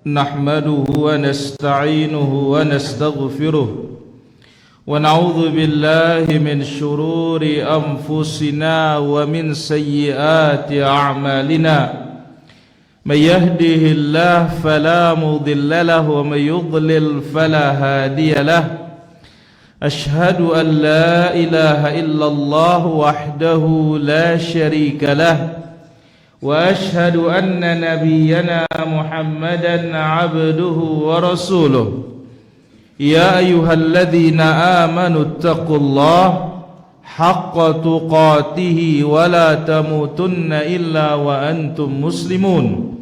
نحمده ونستعينه ونستغفره ونعوذ بالله من شرور أنفسنا ومن سيئات أعمالنا من يهده الله فلا مضل له ومن يضلل فلا هادي له أشهد أن لا إله إلا الله وحده لا شريك له وأشهد أن نبينا محمدا عبده ورسوله يا أيها الذين آمنوا اتقوا الله حق تقاته ولا تموتن إلا وأنتم مسلمون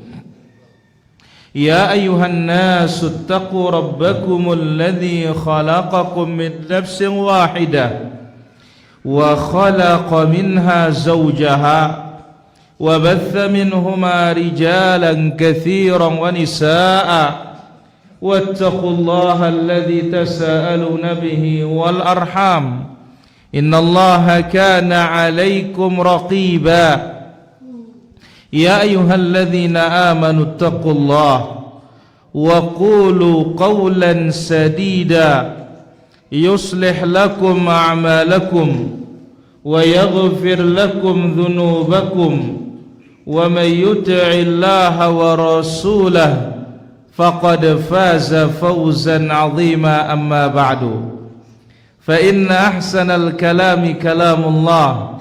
يا أيها الناس اتقوا ربكم الذي خلقكم من نفس واحدة وخلق منها زوجها وبث منهما رجالا كثيرا ونساء واتقوا الله الذي تساءلون به والأرحام إن الله كان عليكم رقيبا يا أيها الذين آمنوا اتقوا الله وقولوا قولا سديدا يصلح لكم أعمالكم ويغفر لكم ذنوبكم ومن يطع الله ورسوله فقد فاز فوزا عظيما أما بعد فإن أحسن الكلام كلام الله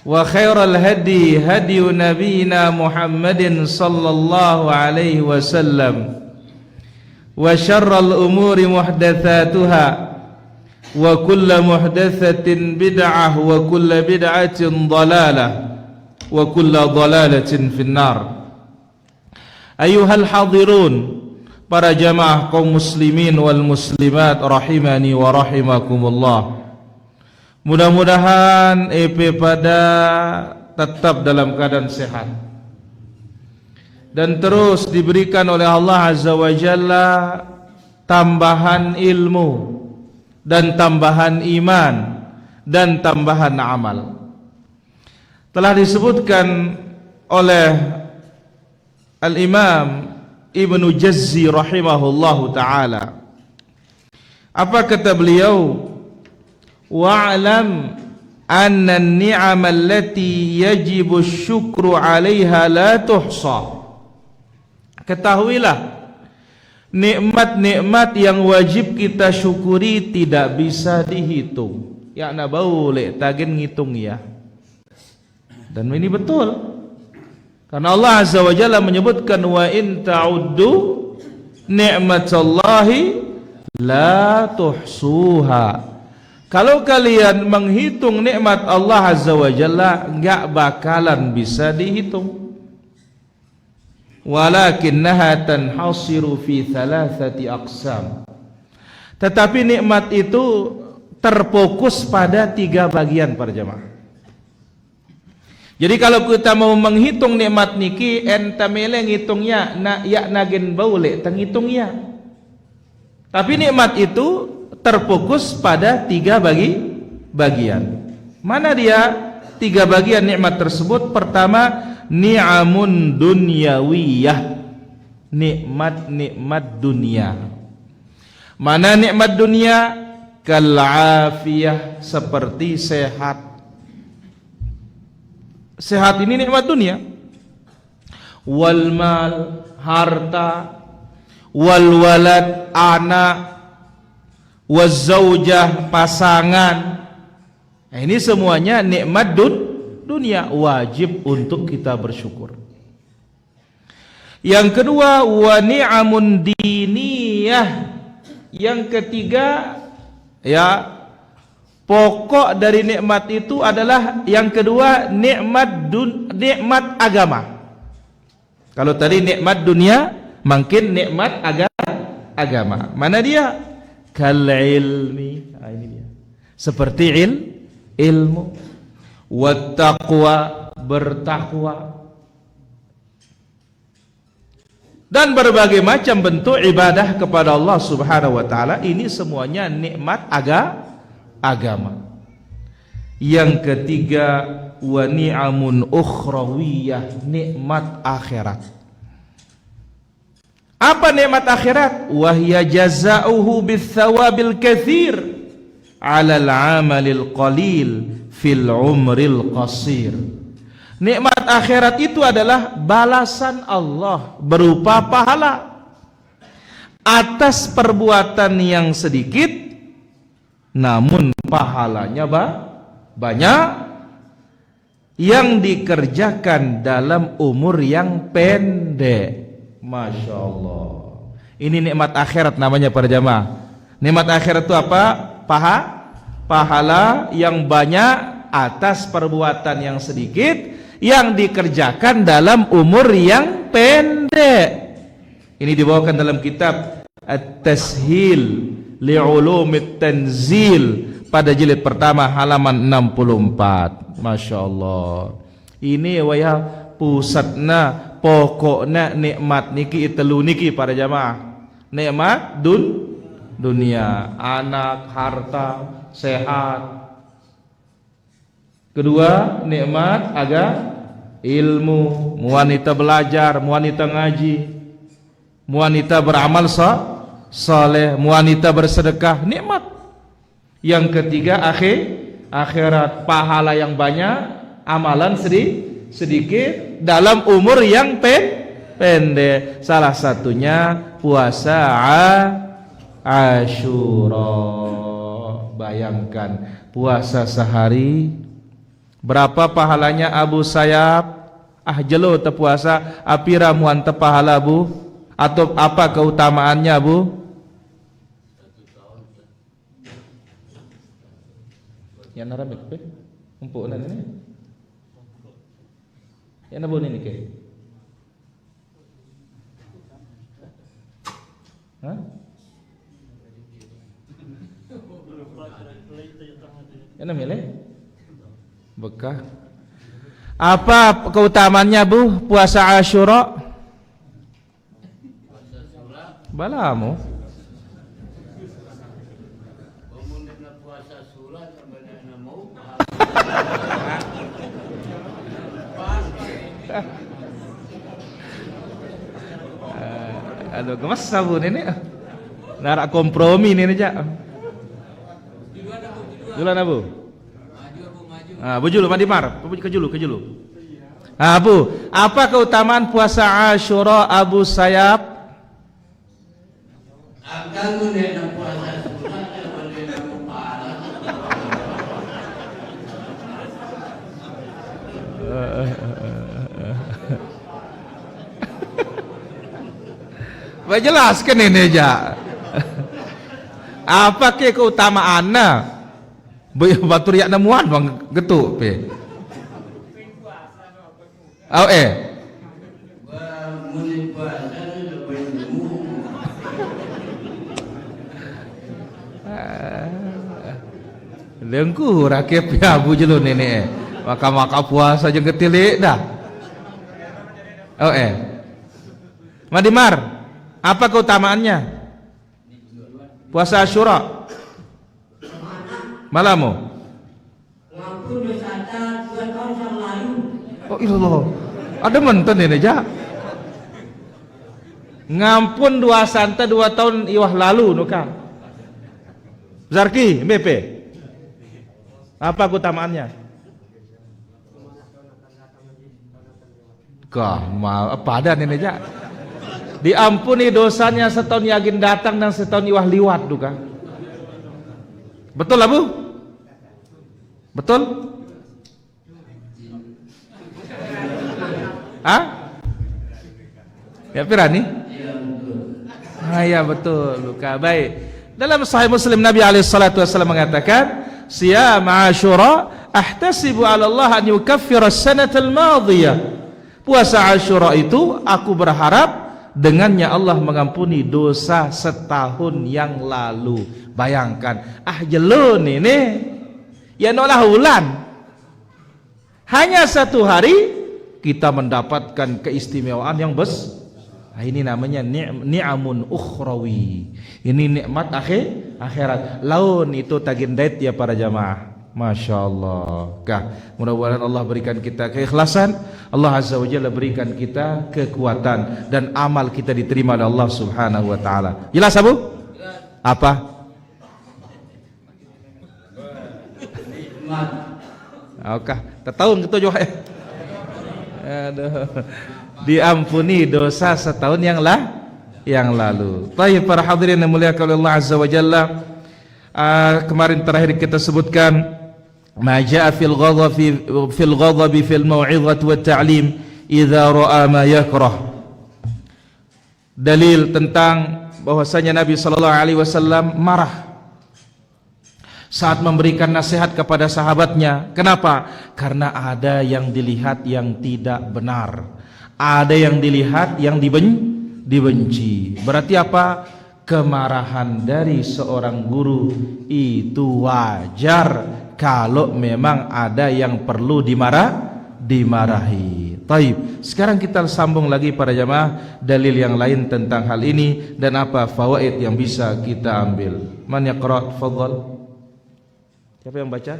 وخير الهدي هدي نبينا محمد صلى الله عليه وسلم وشر الأمور محدثاتها وكل محدثة بدعة وكل بدعة ضلالة وكل ضلالة في النار. Ayuhal hadirun, para jamaah kaum muslimin wal muslimat rahimani wa rahimakumullah. Mudah-mudahan pada tetap dalam keadaan sehat dan terus diberikan oleh Allah Azza wa Jalla tambahan ilmu dan tambahan iman dan tambahan amal. Telah disebutkan oleh Al-Imam Ibnu Jazzi rahimahullahu ta'ala. Apa kata beliau? Wa'alam anna an-ni'am allati yajibu syukru 'alaiha la tuhsa. Ketahuilah, nikmat-nikmat yang wajib kita syukuri tidak bisa dihitung. Ya na baule tagen ngitung ya. Dan ini betul. Karena Allah Azza wa Jalla menyebutkan wa in ta'uddu ni'matallahi la tuhsuha. Kalau kalian menghitung nikmat Allah Azza wa Jalla, enggak bakalan bisa dihitung. Walakinnaha tanhasiru fi thalathati aqsam. Tetapi nikmat itu terfokus pada 3 bagian para jemaah. Jadi kalau kita mau menghitung nikmat niki enta mele ngitungnya na ya nagen baule tenghitungnya. Tapi nikmat itu terfokus pada 3 bagian. Mana dia 3 bagian nikmat tersebut? Pertama, ni'amun dunyawiyah. Nikmat-nikmat dunia. Mana nikmat dunia? Kal-afiyah, seperti sehat. Sehat ini nikmat dunia. Wal mal, harta. Wal walad, anak. Waz zaujah, pasangan. Nah, ini semuanya nikmat dunia, wajib untuk kita bersyukur. Yang kedua, wa ni'amun diniyah. Yang ketiga, ya, pokok dari nikmat itu adalah yang kedua, nikmat agama. Kalau tadi nikmat dunia, mungkin nikmat agama. Mana dia? Kal ilmi. Nah, ini dia. Seperti ilmu. Wat taqwa, bertakwa. Dan berbagai macam bentuk ibadah kepada Allah Subhanahu wa taala, ini semuanya nikmat agama. Yang ketiga, wa ni'amun ukhrawiyah, nikmat akhirat. Apa nikmat akhirat? Wahya jazaohu bithawabil katsir 'alal 'amalil qalil fil umril qasir. Nikmat akhirat itu adalah balasan Allah berupa pahala atas perbuatan yang sedikit namun pahalanya banyak yang dikerjakan dalam umur yang pendek. Masya Allah. Ini nikmat akhirat namanya para jamaah. Nikmat akhirat itu apa? Pahala yang banyak atas perbuatan yang sedikit yang dikerjakan dalam umur yang pendek. Ini dibawakan dalam kitab At-Tashil Li'ulumit Tanzil pada jilid pertama halaman 64. Masya Allah. Ini waya pusatna pokokna nikmat niki itelu niki para jamaah. Nikmat dunia, anak, harta, sehat. Kedua, nikmat ilmu, wanita belajar, wanita ngaji, wanita beramal saleh, wanita bersedekah, nikmat. Yang ketiga, akhirat, pahala yang banyak, amalan sedikit dalam umur yang pendek. Salah satunya puasa Asyura. Bayangkan puasa sehari berapa pahalanya Abu Sayyab? Jelo puasa apira muan pahala Bu? Atau apa keutamaannya Bu? Yang naramik pe? Empuk nan ini. Yang nabun ini ke? Hah? Yang namanya? Bekah. Apa keutamaannya Bu? Puasa Asyura? Balamu. Aduh, gemas sabun ini. Narak kompromi ini aja. Duluan Abu. Bu Julu Madimar, ke Julu. Bu, apa keutamaan puasa Asyura Abu Sayyab? Jelaskan ini aja. Apa ke keutamaannya? Batur yak nemuan bang getuk pe. Lengku rakip ya Bu Jelun ini. Maka puasa jeung getilik dah. Madimar, apa keutamaannya? Puasa Asyura. Malamu. Ngampun dosa 2 tahun yang lalu. Oh ilah. Ada menten ini aja. Ngampun dosa 2 tahun iwah lalu nuka. Zarki, BP. Apa keutamaannya? Apa ada ini aja. Diampuni dosanya setahun yakin datang dan setahun iwah liwat duka. Betul lah Bu? Betul? Ya pirani? Ya betul luka. Baik. Dalam Sahih Muslim Nabi alaihissalatu wassalam mengatakan, "Siyam Asyura ahtasibu 'ala Allah an yukaffira as-sanata al-madhiyah." Puasa Asyura itu aku berharap dengannya Allah mengampuni dosa setahun yang lalu. Bayangkan, jelun ini ya nolah bulan. Hanya 1 hari kita mendapatkan keistimewaan yang besar. Ini namanya ni'amun ukhrawi. Ini nikmat akhirat. Laun itu tagin dait ya para jamaah. Masya Allah. Mudah-mudahan Allah berikan kita keikhlasan, Allah Azza wa Jalla berikan kita kekuatan, dan amal kita diterima oleh Allah Subhanahu wa Ta'ala. Jelas Abu? Apa? Oke, tahun ketujuh ya. Aduh. Diampuni dosa setahun yang lalu. Baik para hadirin yang muliakan oleh Allah Azza wa Jalla, kemarin terakhir kita sebutkan ma jaa fil ghadabi fil mau'izati wat ta'lim idza ra'a ma yakrah. Dalil tentang bahwasanya Nabi sallallahu alaihi wasallam marah saat memberikan nasihat kepada sahabatnya. Kenapa? Karena ada yang dilihat yang tidak benar, ada yang dilihat yang dibenci. Berarti apa? Kemarahan dari seorang guru itu wajar kalau memang ada yang perlu dimarahi. Taib. Sekarang kita sambung lagi para jamaah dalil yang lain tentang hal ini dan apa fawaid yang bisa kita ambil. Man yaqra? Tafadhal. Siapa yang baca?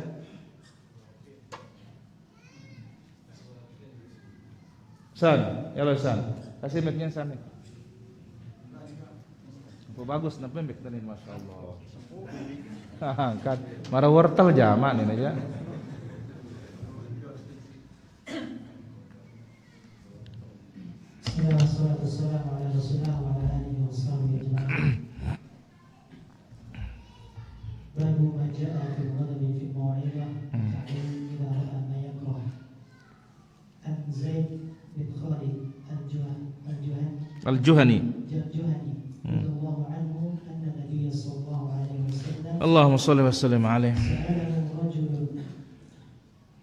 San, ya lo San. Kasih mic-nya San. Bagus nampak mic tadi, Masya Allah. Kan marah wortel jamak nih aja. Bismillahirrahmanirrahim. Ala Rasulillah wa ala alihi wa sahbihi ajma'in. Babu ma jaa fil ghadabi fi mau'izah ta'lim idza ra'a ma yakrah. An Zaid bin Khalid al-Juhani radhiyallahu anhu anna Nabiy sallallahu alaihi wasallam Allahumma shalli wa sallim alaihi sa'alahu rajulun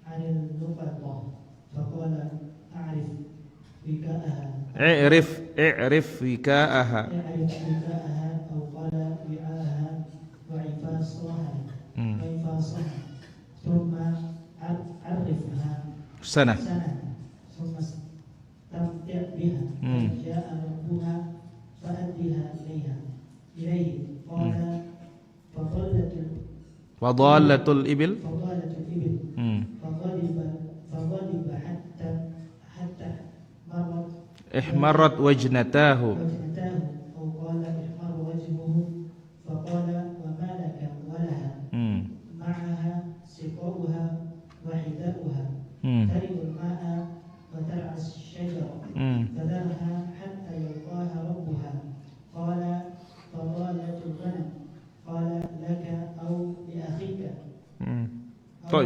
'anil nuqatah faqala a'rif wika'aha i'rif wika'aha أو قال وعاءها وعفاصها ثم عرفها سنة ثم استمتع بها جاء ربها فأدها إليه قال فضالة الإبل فغضب حتى مرت احمرت وجنتاه أو قال احمر وجهه فقال وما لك ولها معها سقاؤها وحذاؤها ترد الماء وترعى الشجر فذرها حتى يلقاها ربها قال فضالة الغنم قال لك أو لأخيك أو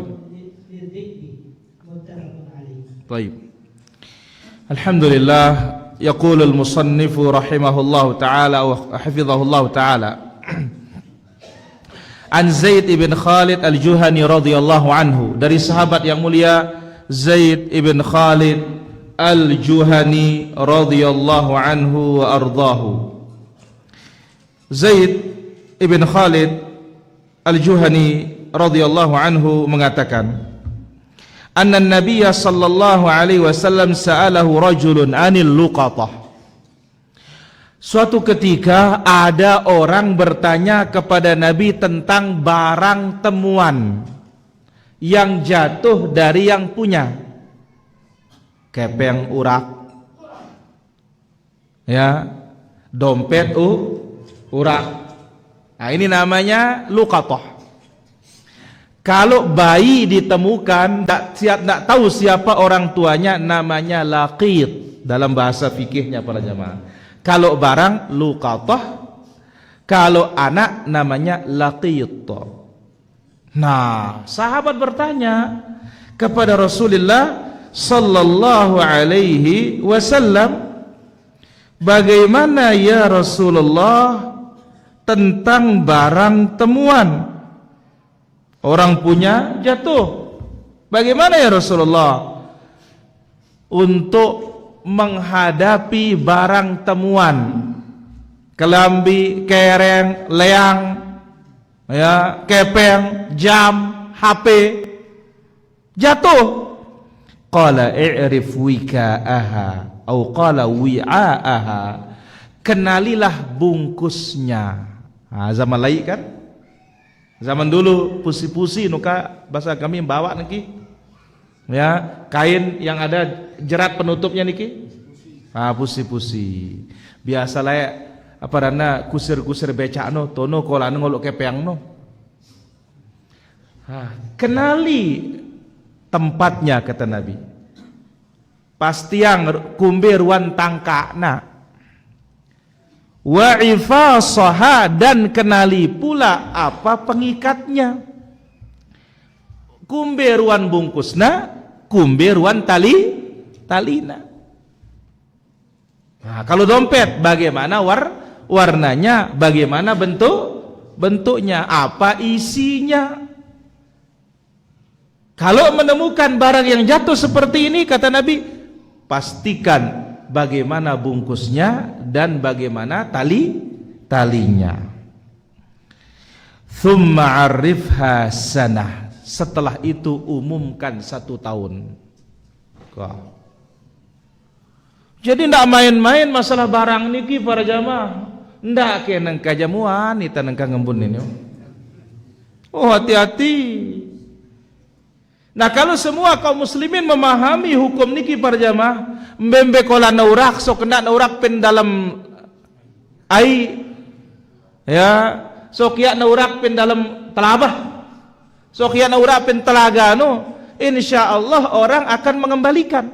للذئب متفق عليه. طيب الحمد لله. يقول المصنف رحمه الله تعالى وحفظه الله تعالى عن زيد بن خالد الجهني رضي الله عنه, dari sahabat yang mulia Zaid ibn Khalid al-Juhani radhiyallahu anhu wa ardahu. Zaid ibn Khalid al-Juhani radhiyallahu anhu mengatakan, anna Nabiya sallallahu alaihi wasallam sa'alahu rajulun anil luqatah. Suatu ketika ada orang bertanya kepada Nabi tentang barang temuan yang jatuh dari yang punya. Kepeng urak, ya, dompet urak. Nah, ini namanya luqatah. Kalau bayi ditemukan tidak tahu siapa orang tuanya, namanya laqit dalam bahasa fikihnya para jamaah. Kalau barang luqatah, kalau anak namanya laqit. Nah, sahabat bertanya kepada Rasulullah sallallahu alaihi wasallam, bagaimana ya Rasulullah tentang barang temuan? Orang punya jatuh. Bagaimana ya Rasulullah untuk menghadapi barang temuan? Kelambi, kereng, leang, ya, kepeng, jam, HP jatuh. Qala i'rif wika'aha atau qala wi'a'aha, kenalilah bungkusnya. Zaman lain kan Zaman dulu pusi-pusi nuka bahasa kami bawa niki. Ya, kain yang ada jerat penutupnya niki. Ah, pusi-pusi. Biasalah ya, apa dana kusir-kusir becakno tono kolano ngolok kepeangno. Kenali tempatnya kata Nabi. Pasti yang kumbe ruan tangkana. Wa ifasaha, dan kenali pula apa pengikatnya. Kumbe ruan bungkusna, kumbe ruan talina. Nah, kalau dompet bagaimana warnanya, bagaimana bentuknya, apa isinya. Kalau menemukan barang yang jatuh seperti ini kata Nabi, pastikan bagaimana bungkusnya dan bagaimana talinya. Thumma 'arifha sanah. Setelah itu umumkan 1 tahun. Jadi ndak main-main masalah barang niki para jamaah. Ndak ke nang kajamuan ita nang ngembun ini. Oh, hati-hati. Nah, kalau semua kaum muslimin memahami hukum niki para jamaah, mbembe kola naurak sok kena naurak pen dalam ai ya, sok ya naurak pen dalam telabah. Sok ya naurak pen telaga no, insyaallah orang akan mengembalikan.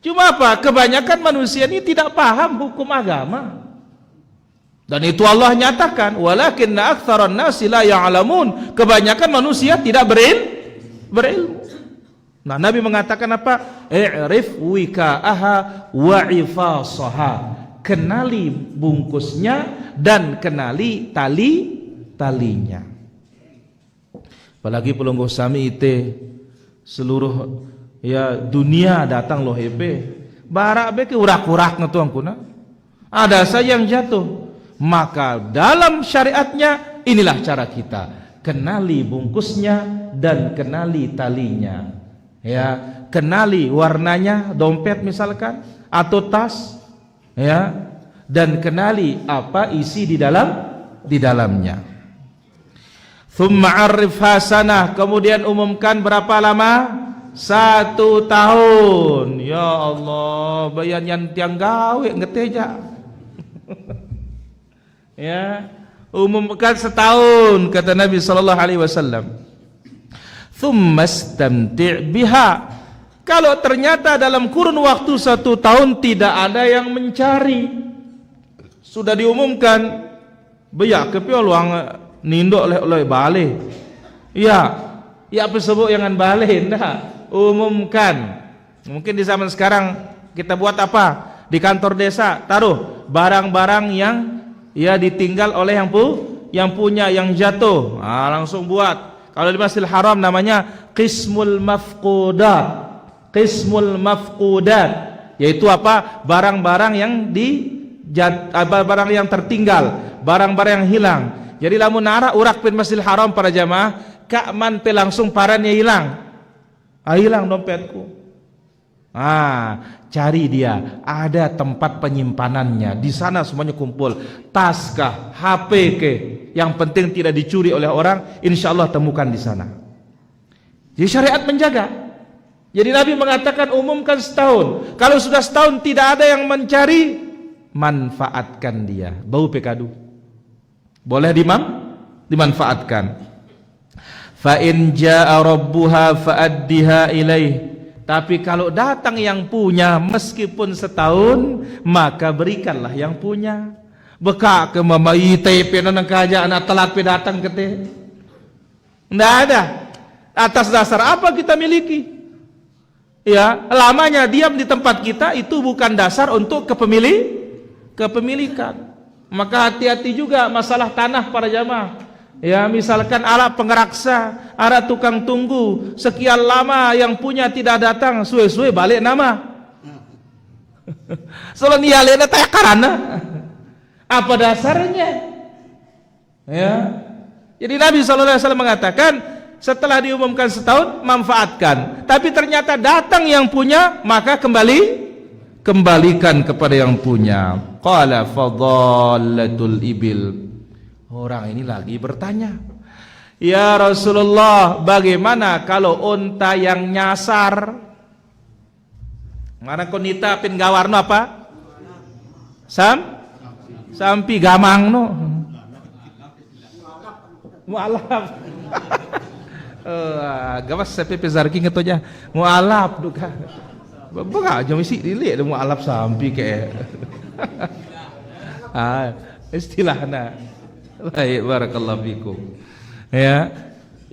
Cuma apa? Kebanyakan manusia ini tidak paham hukum agama. Dan itu Allah nyatakan, walakinna aktsaran nasi la ya'lamun. Kebanyakan manusia tidak berilmu. Nah, Nabi mengatakan apa? I'rif wika'aha wa ifasaha. Kenali bungkusnya dan kenali talinya. Apalagi pelungguh sami ite seluruh ya dunia datang loh hepe. Barak be ke urak-urak ngatuangkuna. Ada saja yang jatuh. Maka dalam syariatnya inilah cara kita. Kenali bungkusnya dan kenali talinya. Ya, kenali warnanya dompet misalkan atau tas, ya, dan kenali apa isi di dalamnya. Thumma 'arif hasanah, kemudian umumkan berapa lama? 1 tahun. Ya Allah, bayan yang tiang gawe ngeteja. Ya, umumkan 1 tahun kata Nabi sallallahu alaihi wasallam. Thumma istamti' biha. Kalau ternyata dalam kurun waktu 1 tahun tidak ada yang mencari, sudah diumumkan, beyak kepi luang nindok oleh balik. Ya, ya pesebut jangan balik, ndak. Umumkan. Mungkin di zaman sekarang kita buat apa? Di kantor desa taruh barang-barang yang ya ditinggal oleh yang punya, yang jatuh. Langsung buat. Kalau di Masjidil Haram namanya qismul mafqudat. Qismul mafqudat, yaitu apa? Barang-barang yang barang yang tertinggal, barang-barang yang hilang. Jadi lamun nara urak pin Masjidil Haram para jamaah, kak man pe langsung parannya hilang. Hilang dompetku. Cari dia, ada tempat penyimpanannya. Di sana semuanya kumpul. Tas kah, HP ke, yang penting tidak dicuri oleh orang, insyaallah temukan di sana. Jadi syariat menjaga. Jadi Nabi mengatakan umumkan 1 tahun. Kalau sudah 1 tahun tidak ada yang mencari, manfaatkan dia. Bau pekadu. Boleh dimanfaatkan. Fa in jaa rabbuha fa'addiha ilaih. Tapi kalau datang yang punya meskipun 1 tahun, maka berikanlah yang punya. Beka ke mama ITP nang kaja anak telat pe datang ke teh. Enggak ada. Atas dasar apa kita miliki? Ya, lamanya diam di tempat kita itu bukan dasar untuk kepemilikan. Maka hati-hati juga masalah tanah para jamaah. Ya, misalkan alat pengeraksa, ada tukang tunggu, sekian lama yang punya tidak datang, suwe-suwe balik nama. Soalnya nialena tanya karena apa dasarnya? Ya. Jadi Nabi SAW mengatakan setelah diumumkan 1 tahun manfaatkan. Tapi ternyata datang yang punya, maka kembalikan kepada yang punya. Qala fadhallatul ibil. Orang ini lagi bertanya, ya Rasulullah, bagaimana kalau unta yang nyasar? Mana konita pin gawarno apa? Sampi gamang no. Mualaf. Gawas sepe pezarki ngetonya. Mualaf duka. Bega aja misi dilihat mualaf sampi kayak. Istilahnya. Baik, barakallahu fikum. Ya.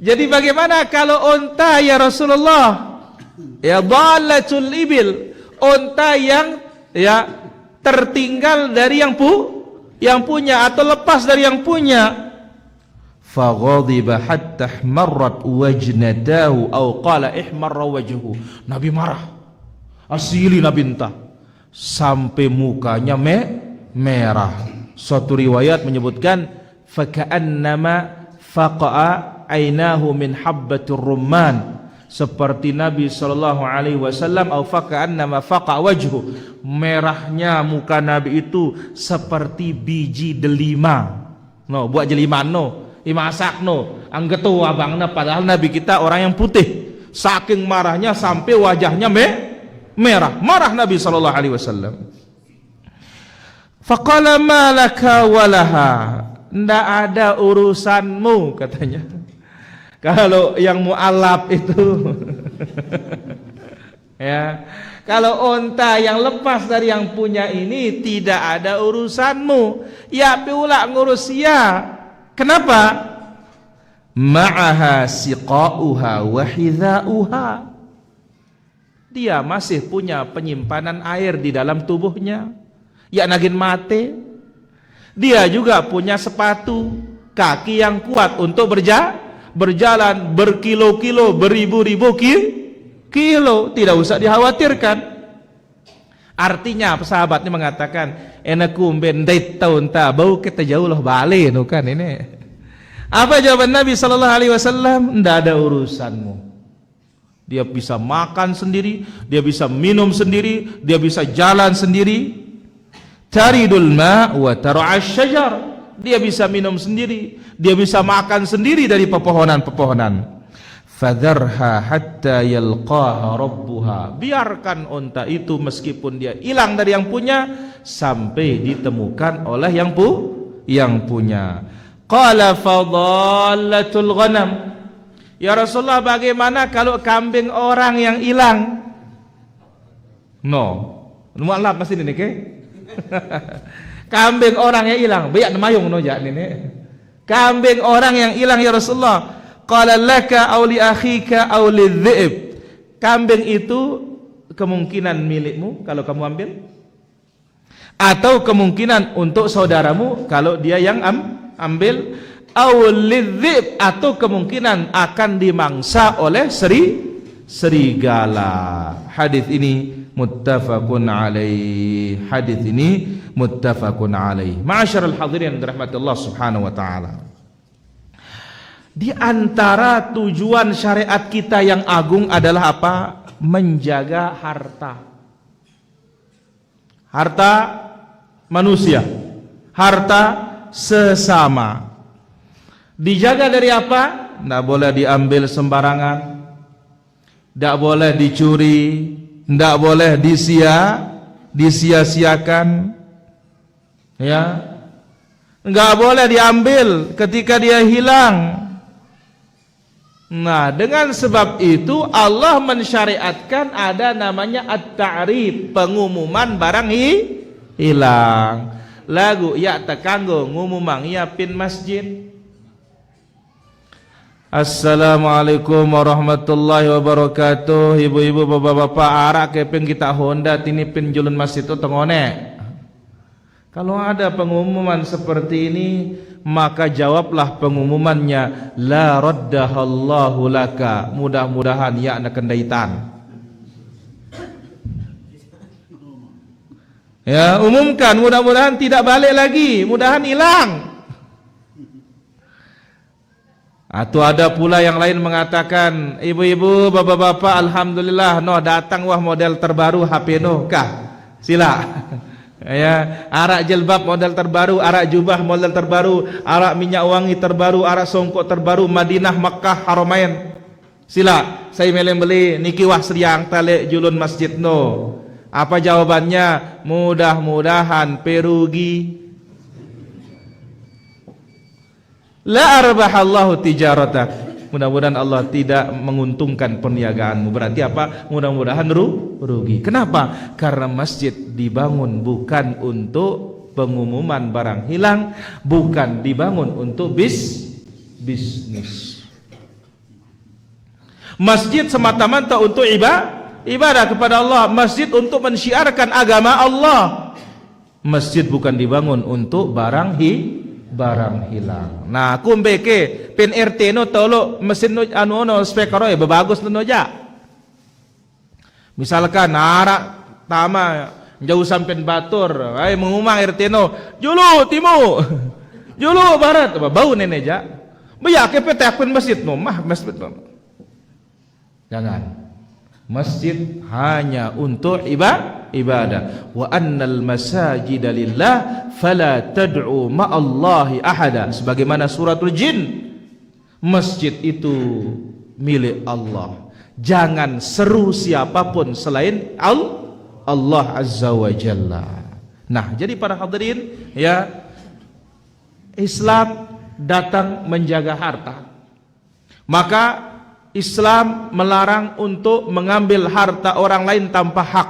Jadi bagaimana kalau unta ya Rasulullah? Ya dhalatul ibil, unta yang ya tertinggal dari yang punya atau lepas dari yang punya. Faghadiba hatta ihmarrat wajnatahu aw qala ihmarra wajhuhu. Nabi marah. Asili Nabi entah sampai mukanya merah. Suatu riwayat menyebutkan faka'annama faqa'a ainahu min habbatir rumman, seperti Nabi sallallahu alaihi wasallam au faka'annama faqa wajhu, merahnya muka Nabi itu seperti biji delima. No, buat jeliman no, imasak no, anggetu abangna, padahal Nabi kita orang yang putih. Saking marahnya sampai wajahnya merah. Marah Nabi sallallahu alaihi wasallam. Faqala ma laka walaha, ndak ada urusanmu katanya. Kalau yang mu'alaf itu ya, kalau unta yang lepas dari yang punya ini tidak ada urusanmu. Ya pula ngurus ya. Kenapa? Ma'aha siqa'uha wa hidha'uha. Dia masih punya penyimpanan air di dalam tubuhnya. Ya nagin mate. Dia juga punya sepatu kaki yang kuat untuk berjalan berkilo-kilo, beribu-ribu kilo, tidak usah dikhawatirkan. Artinya sahabat ini mengatakan, enaku bendait tahun ta bau kita jauh loh balik nu kan ini. Apa jawaban Nabi sallallahu alaihi wasallam? Tidak ada urusanmu. Dia bisa makan sendiri, dia bisa minum sendiri, dia bisa jalan sendiri. Taridul ma wa tar'ash syajar. Dia bisa minum sendiri, dia bisa makan sendiri dari pepohonan-pepohonan. Fadharha hatta yalqaha rabbuha. Biarkan unta itu meskipun dia hilang dari yang punya sampai ditemukan oleh yang punya. Qala fadhallatul ghanam. Ya Rasulullah, bagaimana kalau kambing orang yang hilang? No. Mu'alaf masih ini ke? Kambing orang yang hilang, banyak mayung no jak ini. Kambing orang yang hilang ya Rasulullah. Qala laka aw li akhika aw lidhib. Kambing itu kemungkinan milikmu kalau kamu ambil, atau kemungkinan untuk saudaramu kalau dia yang ambil, aw lidhib, atau kemungkinan akan dimangsa oleh serigala. Hadis ini muttafaqun alaih. Hadis ini muttafaqun alaih. Ma'asyiral hadirin dirahmati Allah Subhanahu wa taala. Di antara tujuan syariat kita yang agung adalah apa? Menjaga harta. Harta manusia, harta sesama. Dijaga dari apa? Tidak boleh diambil sembarangan, tidak boleh dicuri, tidak boleh disia-siakan, ya, nggak boleh diambil ketika dia hilang. Nah, dengan sebab itu Allah mensyariatkan ada namanya at-ta'rif, pengumuman barang hilang. Lagu ya tekanggo ngumumang ya pin masjid. Assalamualaikum warahmatullahi wabarakatuh. Ibu-ibu, bapak-bapak, arak keping kita Honda tini pin julun masjid itu tengone. Kalau ada pengumuman seperti ini, maka jawablah pengumumannya, la raddahallahu laka. Mudah-mudahan ya nak kendaitan. Ya, umumkan, mudah-mudahan tidak balik lagi, mudahan hilang. Atau ada pula yang lain mengatakan, ibu-ibu, bapak-bapak, alhamdulillah no datang wah model terbaru HP no kah? Sila. Ya, arak jilbab model terbaru, arak jubah model terbaru, arak minyak wangi terbaru, arak songkok terbaru, Madinah, Makkah, Haramain. Sila, saya meleng beli niki wah seriang talik julun masjid no. Apa jawabannya? Mudah-mudahan perugi. La arbahallahu tijaratak. Mudah-mudahan Allah tidak menguntungkan perniagaanmu. Berarti apa? Mudah-mudahan rugi. Kenapa? Karena masjid dibangun bukan untuk pengumuman barang hilang, bukan dibangun untuk bisnis. Masjid semata-mata untuk ibadah kepada Allah. Masjid untuk mensyiarkan agama Allah. Masjid bukan dibangun untuk barang hilang. Nah, kumbeke pen RT no tolo mesin no anu speaker ya bagus no ja. Misalkan arak tama jauh sampai batur, ay mengumang RT no, julu timu, julu barat, bau nenek ja. Beya ke petek pen masjid no, masjid no. Jangan. Masjid hanya untuk ibadah. Wa annal masajida lillah fala tad'u ma'allahi ahada. Sebagaimana suratul Jin. Masjid itu milik Allah. Jangan seru siapapun selain Allah Azza wa Jalla. Nah, jadi para hadirin, ya, Islam datang menjaga harta. Maka Islam melarang untuk mengambil harta orang lain tanpa hak.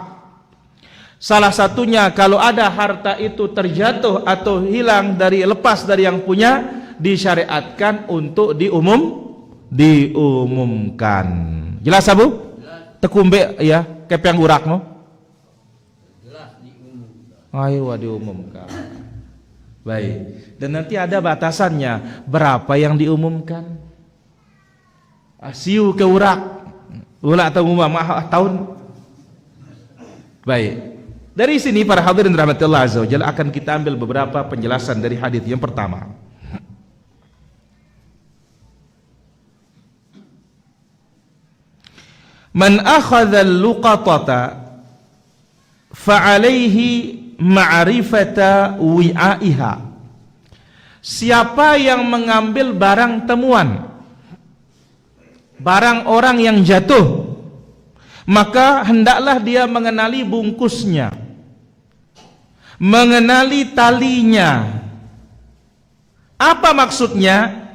Salah satunya kalau ada harta itu terjatuh atau hilang lepas dari yang punya, disyariatkan untuk diumumkan. Jelas Abu? Tekumbe ya, kepeng gurak no? Jelas diumumkan. Ayo diumumkan. Baik. Dan nanti ada batasannya, berapa yang diumumkan? Siu ke urak atau umah tahun. Baik. Dari sini para hadirin rahmatullah azza wajalla akan kita ambil beberapa penjelasan dari hadis yang pertama. Man akhadha al-luqatata fa'alaihi ma'rifata wi'aiha. Siapa yang mengambil barang temuan, barang orang yang jatuh, maka hendaklah dia mengenali bungkusnya, mengenali talinya. Apa maksudnya?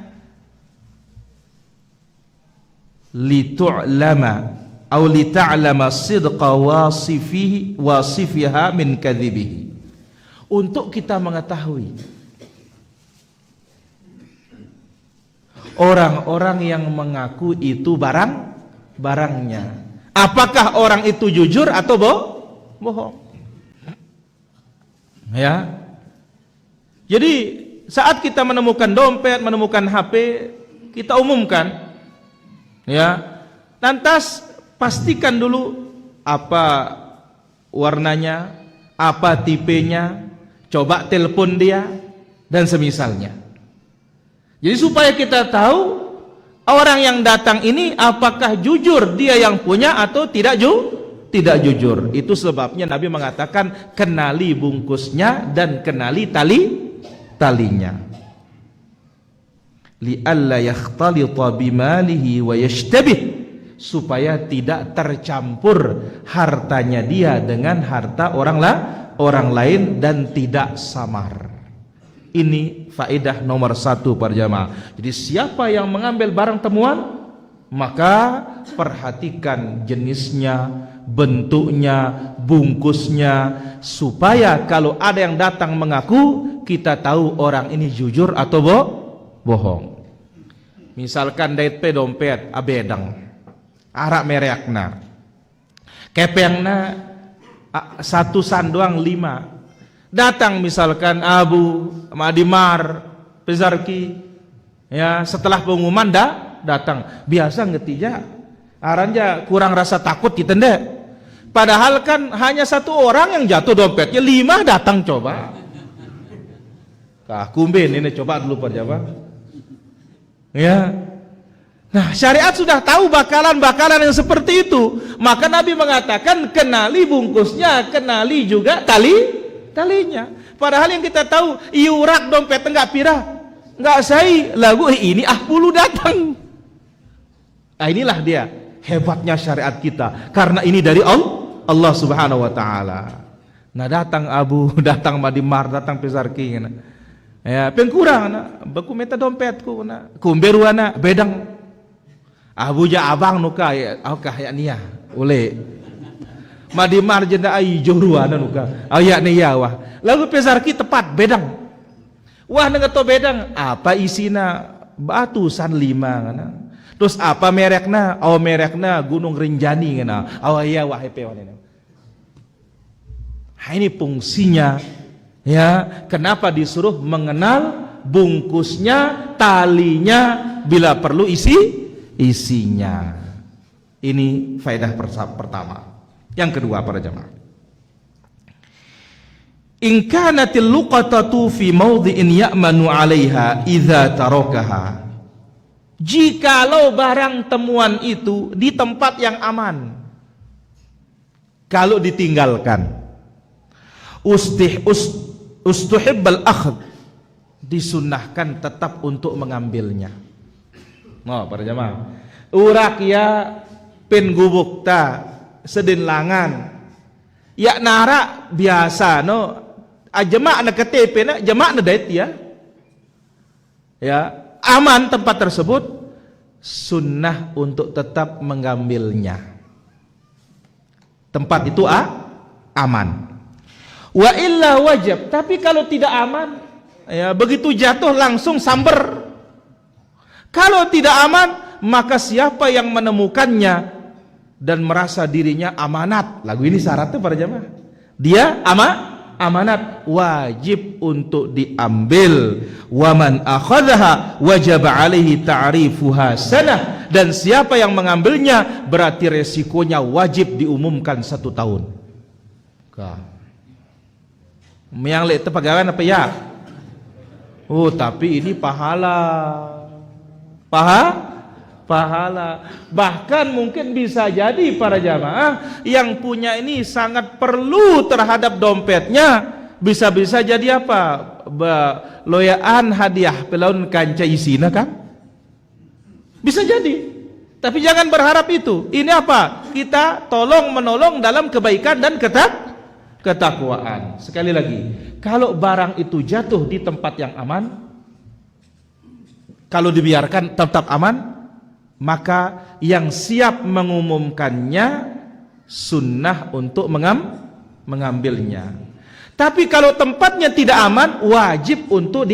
Litu'lama atau lita'lama sidqa wasifiha min kadhibihi. Untuk kita mengetahui orang-orang yang mengaku itu barangnya, apakah orang itu jujur atau bohong? Ya. Jadi saat kita menemukan dompet, menemukan HP, kita umumkan. Ya. Lantas pastikan dulu apa warnanya, apa tipenya, coba telepon dia dan semisalnya. Jadi supaya kita tahu orang yang datang ini apakah jujur dia yang punya atau tidak jujur. Itu sebabnya Nabi mengatakan kenali bungkusnya dan kenali talinya. Li'alla yakhtalita bimalihi wa yashtabih, supaya tidak tercampur hartanya dia dengan harta orang lain dan tidak samar. Ini faedah nomor 1 para jamaah. Jadi siapa yang mengambil barang temuan, maka perhatikan jenisnya, bentuknya, bungkusnya, supaya kalau ada yang datang mengaku, kita tahu orang ini jujur atau bohong. Misalkan daitpe dompet abedang, arak merekna, kepengna 1 sandoang 5. Datang misalkan Abu Madimar Pezarki, ya, setelah pengumuman datang. Biasa ngetija aranja kurang rasa takut kita ndek. Padahal kan hanya 1 orang yang jatuh dompetnya, 5 datang coba. Kumben ini coba dulu Pak Jawa. Ya. Nah, syariat sudah tahu bakalan yang seperti itu. Maka Nabi mengatakan kenali bungkusnya, kenali juga talinya. Padahal yang kita tahu iurak dompet enggak pirah, enggak sai lagu ini puluh datang. Nah, inilah dia hebatnya syariat kita, karena ini dari Allah Subhanahu wa taala. Nah, datang Abu, datang Madimar, datang Pesarki na. Ya, pengkurang na, baku meta dompetku na. Kumberuana bedang. Abu ja abang nuka ya, ya nia, ule. Madimar jenda ai joruana nuka. Ya nia wah. Lalu Pesarki tepat bedang. Wah nengeto bedang, apa isina? Batusan 5 ngana. Terus apa merekna? Oh merekna Gunung Rinjani ngana. Oh iya wah hepewan ini. Ini fungsinya ya, kenapa disuruh mengenal bungkusnya, talinya, bila perlu isinya. Ini faedah pertama. Yang kedua para jemaah, in kanatil luqatatu fi mawdhi'in ya'manu 'alaiha idza tarakaha. Jikalau barang temuan itu di tempat yang aman, kalau ditinggalkan, ustuhibbal akhd, disunnahkan tetap untuk mengambilnya. Nah, para jamaah, urak ya pin gubuk ta sedinlangan ya nara biasa no ajemak na KTP na jemak na dait ya aman tempat tersebut, sunnah untuk tetap mengambilnya. Tempat itu aman. Wa illa wajib, tapi kalau tidak aman, ya begitu jatuh langsung samber. Kalau tidak aman, maka siapa yang menemukannya dan merasa dirinya amanat, lagu ini syaratnya para jamaah, dia amanat, wajib untuk diambil. Waman akhadha wajib alaihi ta'rifuha sanah, dan siapa yang mengambilnya berarti resikonya wajib diumumkan 1 tahun. Yang lihat pegawai apa ya? Oh, tapi ini pahala. Bahkan mungkin bisa jadi para jamaah yang punya ini sangat perlu terhadap dompetnya, bisa-bisa jadi apa? Loyaan hadiah pelaun kanca isina kan? Bisa jadi. Tapi jangan berharap itu. Ini apa? Kita tolong menolong dalam kebaikan dan ketakwaan. Sekali lagi, kalau barang itu jatuh di tempat yang aman, kalau dibiarkan tetap aman, maka yang siap mengumumkannya sunnah untuk mengambilnya. Tapi kalau tempatnya tidak aman, wajib untuk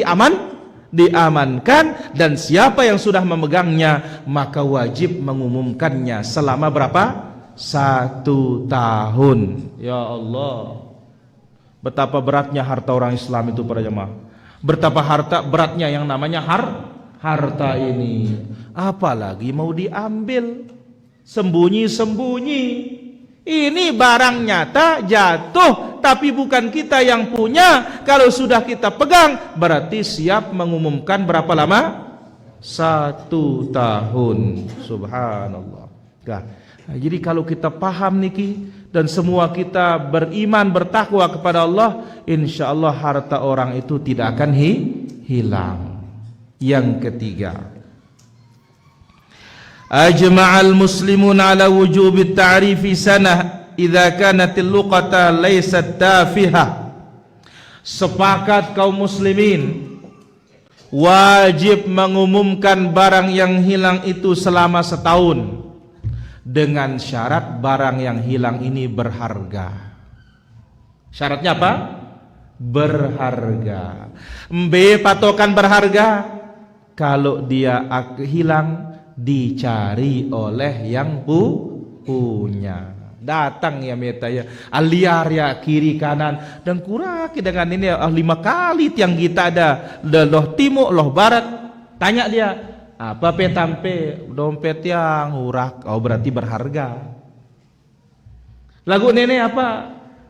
diamankan, dan siapa yang sudah memegangnya maka wajib mengumumkannya selama berapa? 1 tahun. Ya Allah, betapa beratnya harta orang Islam itu para jemaah. Betapa beratnya yang namanya harta ini. Apalagi mau diambil sembunyi-sembunyi. Ini barang nyata jatuh, tapi bukan kita yang punya. Kalau sudah kita pegang, berarti siap mengumumkan berapa lama? 1 tahun. Subhanallah. Nah, jadi kalau kita paham niki dan semua kita beriman bertakwa kepada Allah, insya Allah harta orang itu tidak akan hilang. Yang ketiga, ajma'al muslimun ala wujubit ta'rifi sanah idza kanatil luqata laysat tafihah. Sepakat kaum muslimin wajib mengumumkan barang yang hilang itu selama 1 tahun, dengan syarat barang yang hilang ini berharga. Syaratnya apa? Berharga. Patokan berharga, kalau dia hilang dicari oleh yang punya. Datang ya meta ya, aliar ya kiri kanan, dan kuraki dengan ini 5 kali tiang kita ada loh timur loh barat. Tanya dia, apa petampe dompet yang urak? Oh berarti berharga. Lagu nenek apa?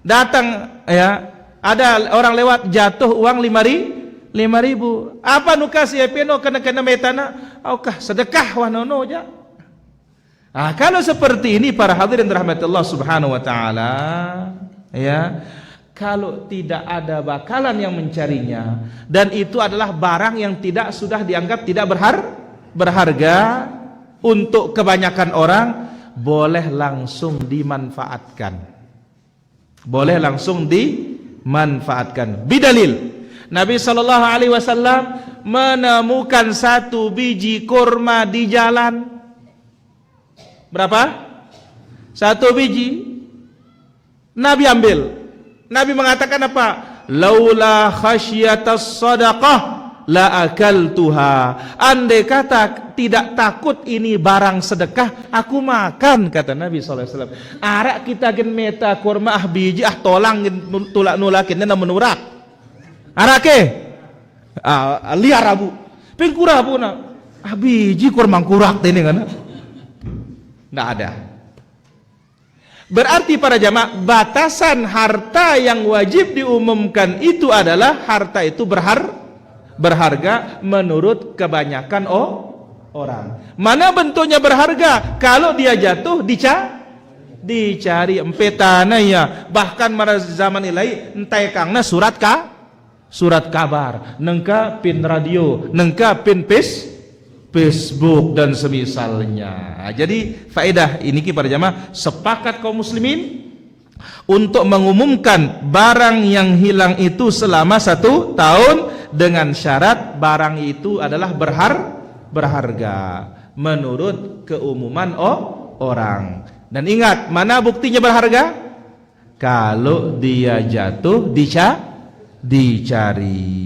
Datang ya, ada orang lewat jatuh uang 5.000. Apa nu kasih peno kena metana? Aukah sedekah wanono ja. Kalau seperti ini para hadirin rahmatullah subhanahu wa ta'ala, ya, kalau tidak ada bakalan yang mencarinya, dan itu adalah barang yang tidak sudah dianggap tidak berharga untuk kebanyakan orang, boleh langsung dimanfaatkan. Boleh langsung dimanfaatkan. Bidalil, Nabi sallallahu alaihi wasallam menemukan satu biji kurma di jalan. Berapa? Satu biji. Nabi ambil. Nabi mengatakan apa? Laula khasyatas sadaqah la akaltuha. Andai kata tidak takut ini barang sedekah, aku makan, kata Nabi SAW. Arak kita gen meta kurma biji tolang tulak nulakin na menurak. Arake liar abu. Pengkura abu na. Biji kurma kurak ini kan. Nggak ada. Berarti para jamaah, batasan harta yang wajib diumumkan itu adalah harta itu berharga menurut kebanyakan orang. Mana bentuknya berharga? Kalau dia jatuh dicari empetana ya. Bahkan pada zaman ilai entai kangna surat kabar, nengka pin radio, nengka pin Facebook dan semisalnya. Jadi faedah ini kepada jamaah, sepakat kaum muslimin untuk mengumumkan barang yang hilang itu selama 1 tahun dengan syarat barang itu adalah berharga menurut keumuman orang. Dan ingat, mana buktinya berharga? Kalau dia jatuh dicari.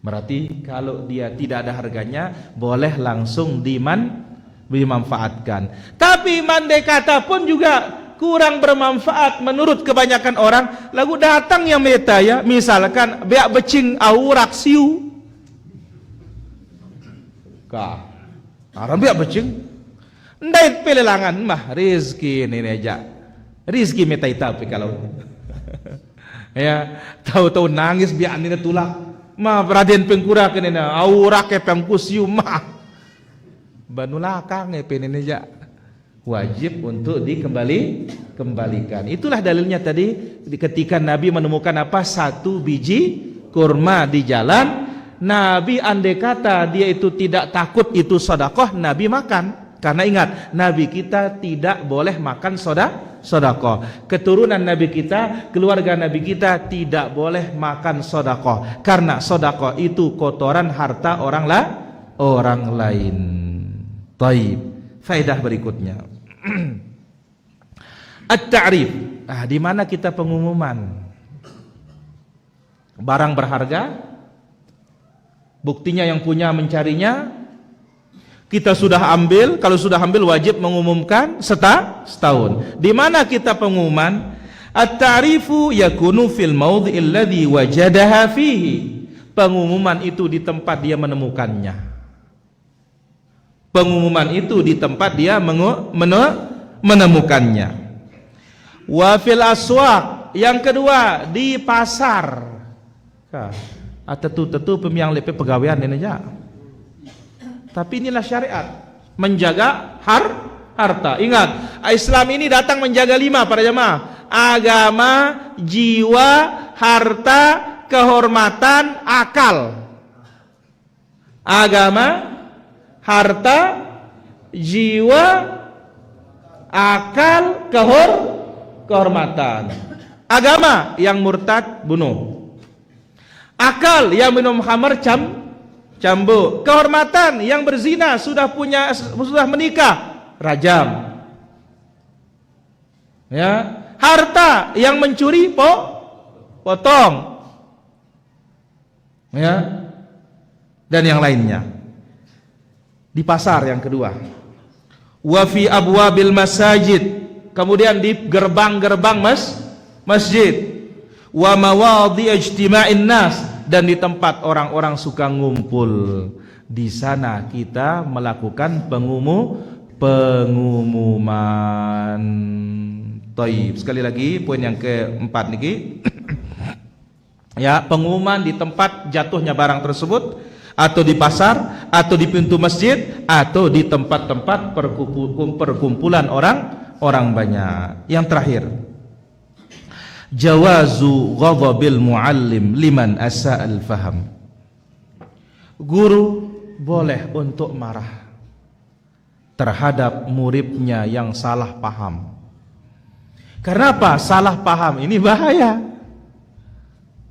Berarti kalau dia tidak ada harganya, boleh langsung dimanfaatkan. Tapi mandai kata pun juga kurang bermanfaat menurut kebanyakan orang. Lagu datang yang meta ya, misalkan beak becing aurak siu. Kah, orang beak becing. Ndait pelelangan mah rezeki ini aja. Rezeki meta tapi kalau ya tahu-tahu nangis biak ini tulak. Ma Raden pengkura kenena aurak ke pengkusiu mah banulakang penene ja, wajib untuk dikembalikan. Itulah dalilnya tadi ketika Nabi menemukan apa? Satu biji kurma di jalan. Nabi andai kata dia itu tidak takut itu sedekah, Nabi makan. Karena ingat, Nabi kita tidak boleh makan sedekah. Keturunan Nabi kita, keluarga Nabi kita tidak boleh makan sedekah. Karena sedekah itu kotoran harta orang lain. Taib. Faedah berikutnya. At-ta'rif. Di mana kita pengumuman barang berharga? Buktinya yang punya mencarinya. Kita sudah ambil, kalau sudah ambil wajib mengumumkan setahun. Di mana kita pengumuman? At-ta'rifu yakunu fil mawdhi'il ladzi wajadaha fihi. Pengumuman itu di tempat dia menemukannya. Pengumuman itu di tempat dia menemukannya. Wa fil aswaq, yang kedua di pasar. Tentu pemiang lepe pegawaian ini aja. Tapi inilah syariat, menjaga harta. Ingat, Islam ini datang menjaga 5 para jemaah: agama, jiwa, harta, kehormatan, akal. Agama, harta, jiwa, akal, kehormatan. Agama, yang murtad bunuh. Akal, yang minum khamar cambuk. Kehormatan, yang berzina sudah menikah rajam. Ya, harta yang mencuri potong. Ya. Dan yang lainnya. Di pasar yang kedua. Wa fi abwabil masajid, kemudian di gerbang-gerbang masjid. Wa mawadhi ijtima'in nas, dan di tempat orang-orang suka ngumpul. Di sana kita melakukan pengumuman. Taib. Sekali lagi poin yang keempat niki. Ya, pengumuman di tempat jatuhnya barang tersebut, atau di pasar, atau di pintu masjid, atau di tempat-tempat perkumpulan orang banyak. Yang terakhir, Jawazu ghadabil muallim liman asa'al faham. Guru boleh untuk marah terhadap muridnya yang salah paham. Karena apa? Salah paham ini bahaya.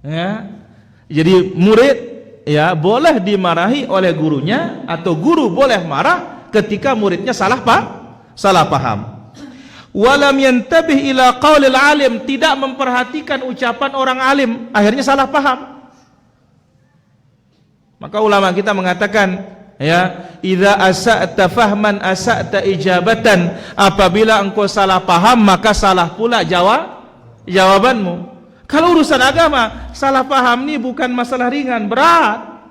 Ya. Jadi murid ya boleh dimarahi oleh gurunya, atau guru boleh marah ketika muridnya salah paham. Walam yantabih ila qaulil alim, tidak memperhatikan ucapan orang alim, akhirnya salah paham. Maka ulama kita mengatakan, ya, idza asa'ta fahman asa'ta ijabatan, apabila engkau salah paham maka salah pula jawabanmu. Kalau urusan agama, salah paham ini bukan masalah ringan, berat.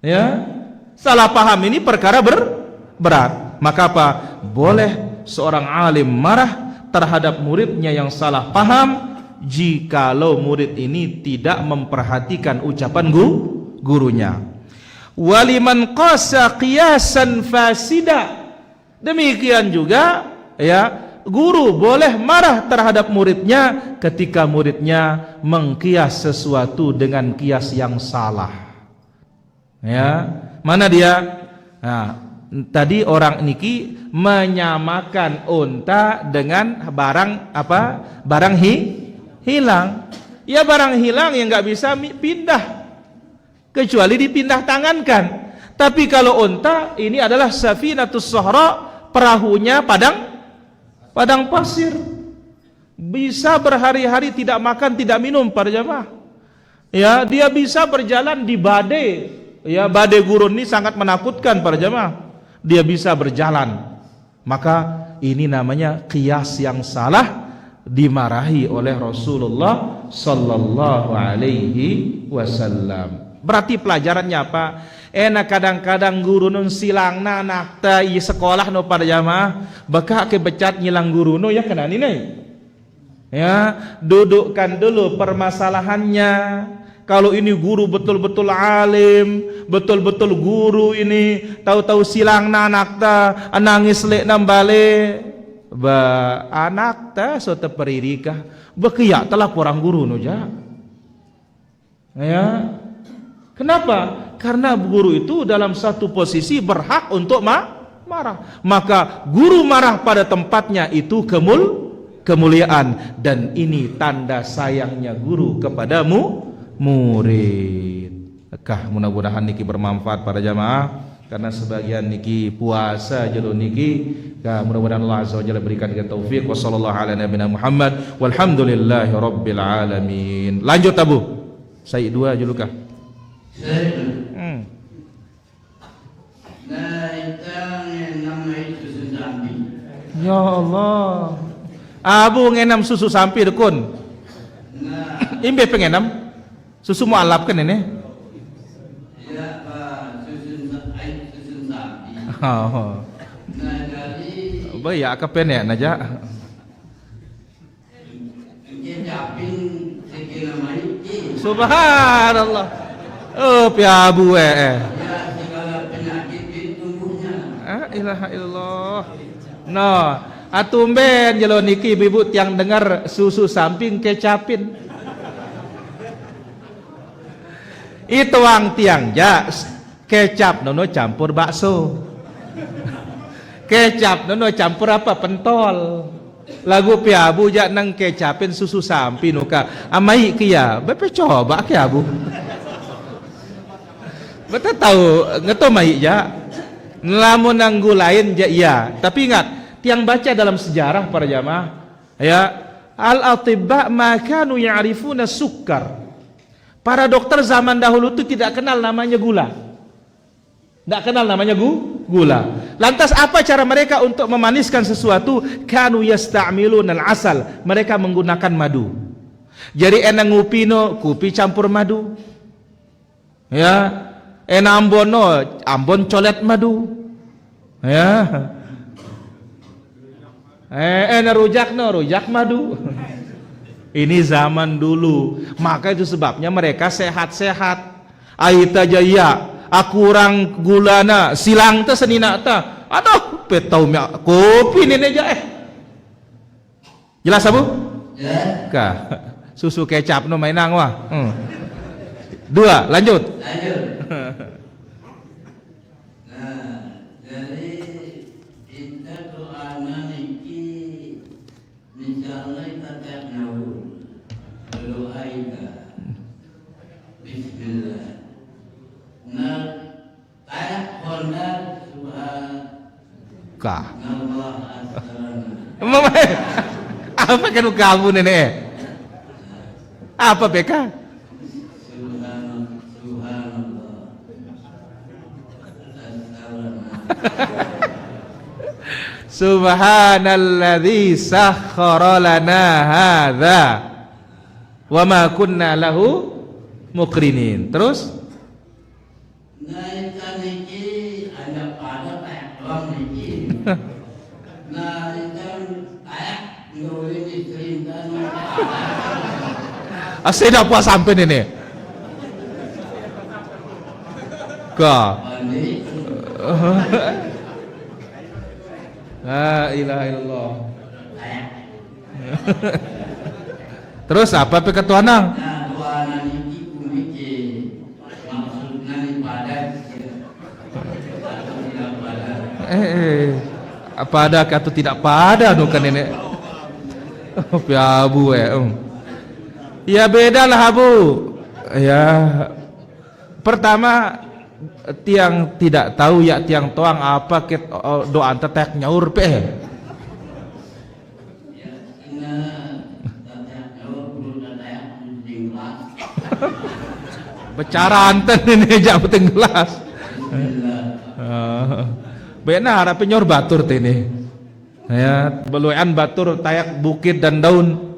Ya, salah paham ini perkara berat. Maka apa? Boleh seorang alim marah terhadap muridnya yang salah paham jikalau murid ini tidak memperhatikan ucapan gurunya. Waliman qasa qiyasan fasida, demikian juga ya, guru boleh marah terhadap muridnya ketika muridnya mengkias sesuatu dengan kias yang salah. Ya, mana dia? Nah, tadi orang niki menyamakan unta dengan barang apa? Barang hilang. Ya, barang hilang yang nggak bisa pindah kecuali dipindah tangankan. Tapi kalau unta ini adalah safinatus sahra, perahunya padang pasir. Bisa berhari-hari tidak makan, tidak minum para jamaah. Ya, dia bisa berjalan di badai. Ya, badai gurun ini sangat menakutkan para jamaah. Dia bisa berjalan. Maka ini namanya qiyas yang salah, dimarahi oleh Rasulullah sallallahu alaihi wasallam. Berarti pelajarannya apa? Kadang-kadang guru nun silang anak ta i sekolah no pada jamaah baka ke becat nyilang guru no ya kena ini. Ya, dudukkan dulu permasalahannya. Kalau ini guru betul-betul alim, betul-betul guru ini, tahu-tahu silang anak ta nangis lek nambale ba anak ta so teperirikah bekiyak telah orang guru no ja. Ya. Kenapa? Karena guru itu dalam satu posisi berhak untuk marah. Maka guru marah pada tempatnya itu kemuliaan, dan ini tanda sayangnya guru kepadamu murid. Kah mudah-mudahan niki bermanfaat para jamaah, karena sebagian niki puasa jelo niki. Kah mudah-mudahan Allah azza wajalla berikan kita taufik. Wassallallahu ala nabiyina Muhammad walhamdulillahi rabbil alamin. Lanjut Abu. Saya dua julu kah? Ya Allah, Abu ngenam susu sampi dekun. Imbe pengenam susu mualaf kan ini? Ya Pak, susu sapi. Oh. Nah dari Baya kapen ya naja. japin sekira maiki. Subhanallah. Oh, ya Abu Ya segala penyakit di tubuhnya. Ilaha illallah. No, atumben jelo niki bibut yang dengar susu samping kecapin. Itu ang tiang ja kecap nono campur bakso. Kecap nono campur apa? Pentol. Lagu piabu ja nang kecapin susu samping nuka. Amai kia, bepe coba ke Abu. Betul tahu ngeto mai ja. Lamun nang gulain ja iya, tapi ingat tiang baca dalam sejarah para jamaah ya, al-atibba ma kanu ya'rifuna sukkar. Para dokter zaman dahulu itu tidak kenal namanya gula. Tidak kenal namanya gula. Lantas apa cara mereka untuk memaniskan sesuatu? Kanu yasta'milun al-asal. Mereka menggunakan madu. Jadi enang ngupino, kopi campur madu. Ya, Ambon colet madu. Ya. Rujak madu. Ini zaman dulu. Maka itu sebabnya mereka sehat-sehat. Aita jaya, akurang gulana, silang ta senina ta. Aduh, petau kopi ini aja Jelas Abu? Ya. Ka. Susu kecap no mainang wah. 2, lanjut. Lanjut. Nah, jadi kita doa niki misalnya kita nyaur berdoa kita Bismillah. Nah, ayat Honda Ka. Subhanallah asrana. Mama, apa kan kamu nenek? Apa BK? Subhanallah. Subhanalladzi sakhkhara lana hadza wa ma kunna lahu muqrinin. Terus Nah, niki ada pada doang niki. Nah, ayat nulis diceritakan aseda puas sampai nenek. Ka. Bani La ilaha illallah. ayat. Terus apa pe ketuanang? Nah, doa niki kumiki maksudnya ni pada atau tidak pada. Apa ada atau tidak pada nu kan nenek? Oh, abu ya beda lah abu. Ya pertama tiang tidak tahu ya tiang toang apa ket doa tetek nyaur pe. Ya, ina tanya jawab dulu tanya tinggal. Bicara anten ini jak penting gelas. Bismillah. Benar harap nyor batur tini. Ya, beluan batur tayak bukit dan daun.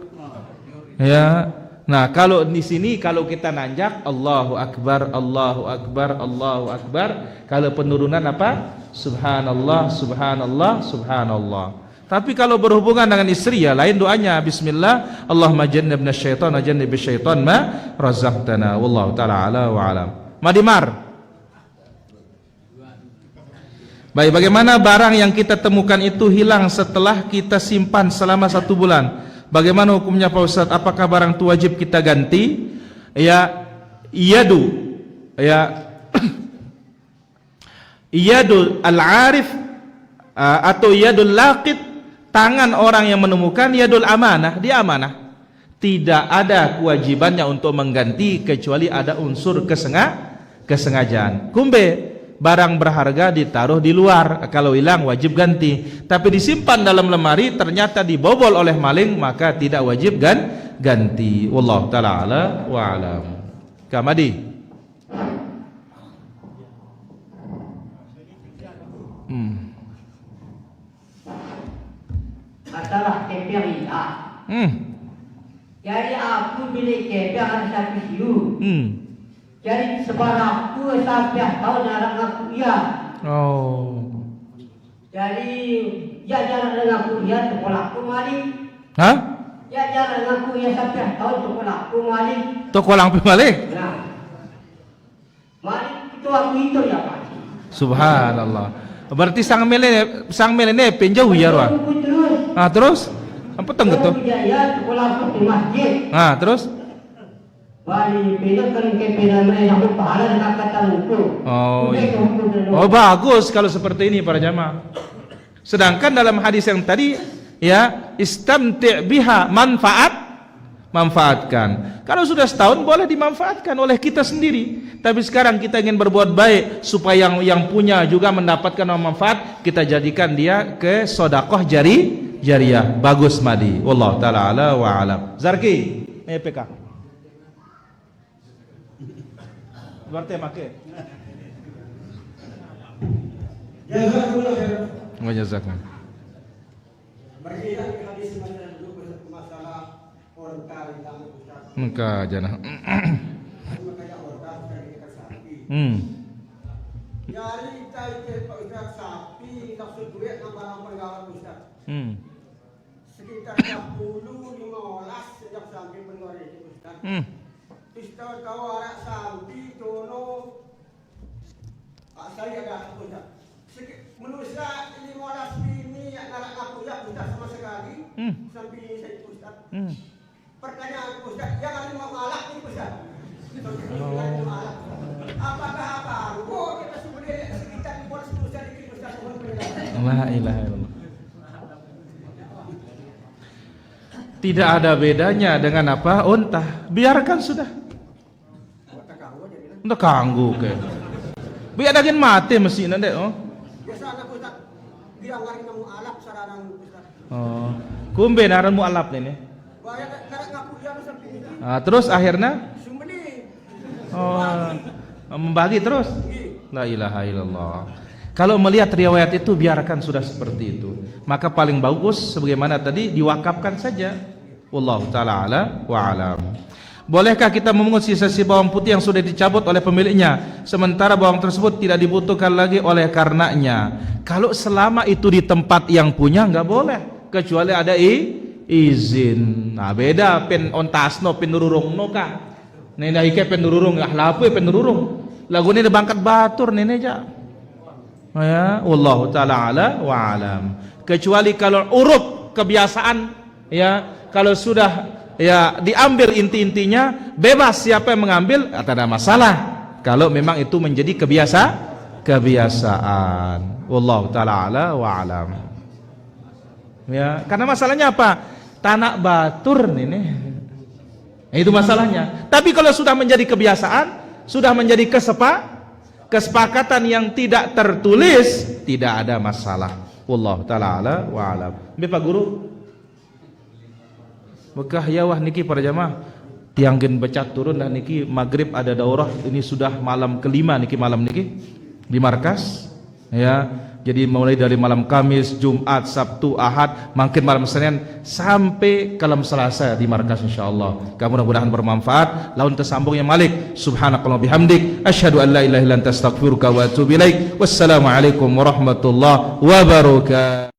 Ya. Nah, kalau di sini kalau kita nanjak Allahu Akbar, Allahu Akbar, Allahu Akbar. Kalau penurunan apa? Subhanallah, Subhanallah, Subhanallah. Tapi kalau berhubungan dengan istri ya lain doanya Bismillah, Allahumma jannibna syaitan wa jannib syaitan ma razaqtana. Wallahu taala ala wa alam. Madimar. Baik, bagaimana barang yang kita temukan itu hilang setelah kita simpan selama 1 bulan? Bagaimana hukumnya Pak Ustaz? Apakah barang itu wajib kita ganti? Ya, yadu, ya, yadu al-arif atau yadul laqit, tangan orang yang menemukan, yadul amanah, dia amanah. Tidak ada kewajibannya untuk mengganti kecuali ada unsur kesengajaan. Kumbe barang berharga ditaruh di luar, kalau hilang wajib ganti. Tapi disimpan dalam lemari ternyata dibobol oleh maling, maka tidak wajib ganti. Wallahu taala ala wa alam. Kamadi. Masalah keperiah. Jadi aku milik keper ada satu siu. Jadi sebarang aku sampai tahun orang aku ya. Oh. Jadi ya jangan dengan aku ya sekolah aku mali. Hah? Ya jangan dengan aku ya sampai tahun sekolah aku mali. Toko lang pimalik. Nah, mali itu aku itu ya Pak. Subhanallah. Berarti sang melene penjauh ya Ruan. Terus. Ah terus? Apa tengah tu? Ya sekolah aku di masjid. Ah terus? Bali beda kan keperan yang aku pahala dengan kata lupa. Oh, iya. Oh bagus kalau seperti ini para jamaah. Sedangkan dalam hadis yang tadi ya istamti' biha, manfaatkan. Kalau sudah setahun boleh dimanfaatkan oleh kita sendiri. Tapi sekarang kita ingin berbuat baik supaya yang punya juga mendapatkan manfaat, kita jadikan dia ke sedekah jariyah. Bagus Madi. Wallahu taala ala wa alam. Zarki, PK. Berarti make. Jazakumullah khairan. Wa jazakum. Berkaitan dengan hadis dulu masalah orka di tangan Ustaz. Engka jana. Makanya orka sekali kita sapi. Jadi kita Pak Ustaz sapi nafsu duit nambah penggalan Ustaz. Sekitar 10-15 sejak sampai pengeluaran itu Ustaz. Ustaz tahu arak sapi tono saya ada Ustaz. Menurut saya 15 ini yang anak aku ya Ustaz sama sekali sampai saya Ustaz. yang ada mau alak ini Ustaz. Apakah apa? Kita sudah sekitar di pos Ustaz di Ustaz mohon penjelasan. La ilaha illallah. Tidak ada bedanya dengan apa? Unta. Biarkan sudah. Untuk kanggu ke. Biar daging mati mesin nanti. Oh. Biasa anak Ustaz bilang hari kamu alak sarang Ustaz. Oh. Kumbe naran mu alap nih. Bahaya karena ngaku dia Ustaz ini. Terus akhirnya Sumbeli. membagi terus. La ilaha illallah. Kalau melihat riwayat itu biarkan sudah seperti itu. Maka paling bagus sebagaimana tadi diwakafkan saja. Wallahu taala ala wa alam. Bolehkah kita memungut sisa-sisa bawang putih yang sudah dicabut oleh pemiliknya sementara bawang tersebut tidak dibutuhkan lagi oleh karenanya? Kalau selama itu di tempat yang punya enggak boleh kecuali ada izin. Nah, beda pen ontasno pen nururungno ka. Nena ike pen nururung ahlapu pen nururung. Lagu ini bangkat batur nene ja. Ya, wallahu taala ala wa alam. Kecuali kalau urut kebiasaan ya, kalau sudah ya diambil inti-intinya bebas siapa yang mengambil tak ada masalah. Kalau memang itu menjadi kebiasaan. Wallahu taala ala wa alam. Ya, karena masalahnya apa? Tanah batur ini. Itu masalahnya. Tapi kalau sudah menjadi kebiasaan, sudah menjadi kesepakatan yang tidak tertulis, tidak ada masalah. Wallahu taala ala wa alam. Bapak Guru, Bekah yawah niki para jamaah tianggen becat turun dah niki maghrib ada daurah, ini sudah malam kelima niki malam niki di markas ya. Jadi mulai dari malam Kamis, Jumat, Sabtu, Ahad, makin malam Senin sampai kalam Selasa di markas insyaallah. Mudah-mudahan bermanfaat. Laun tersambung yang Malik. Subhanakallah bihamdik asyhadu an la ilaha illa anta astaghfiruka wa atubu ilaik. Wassalamualaikum warahmatullahi wabarakatuh.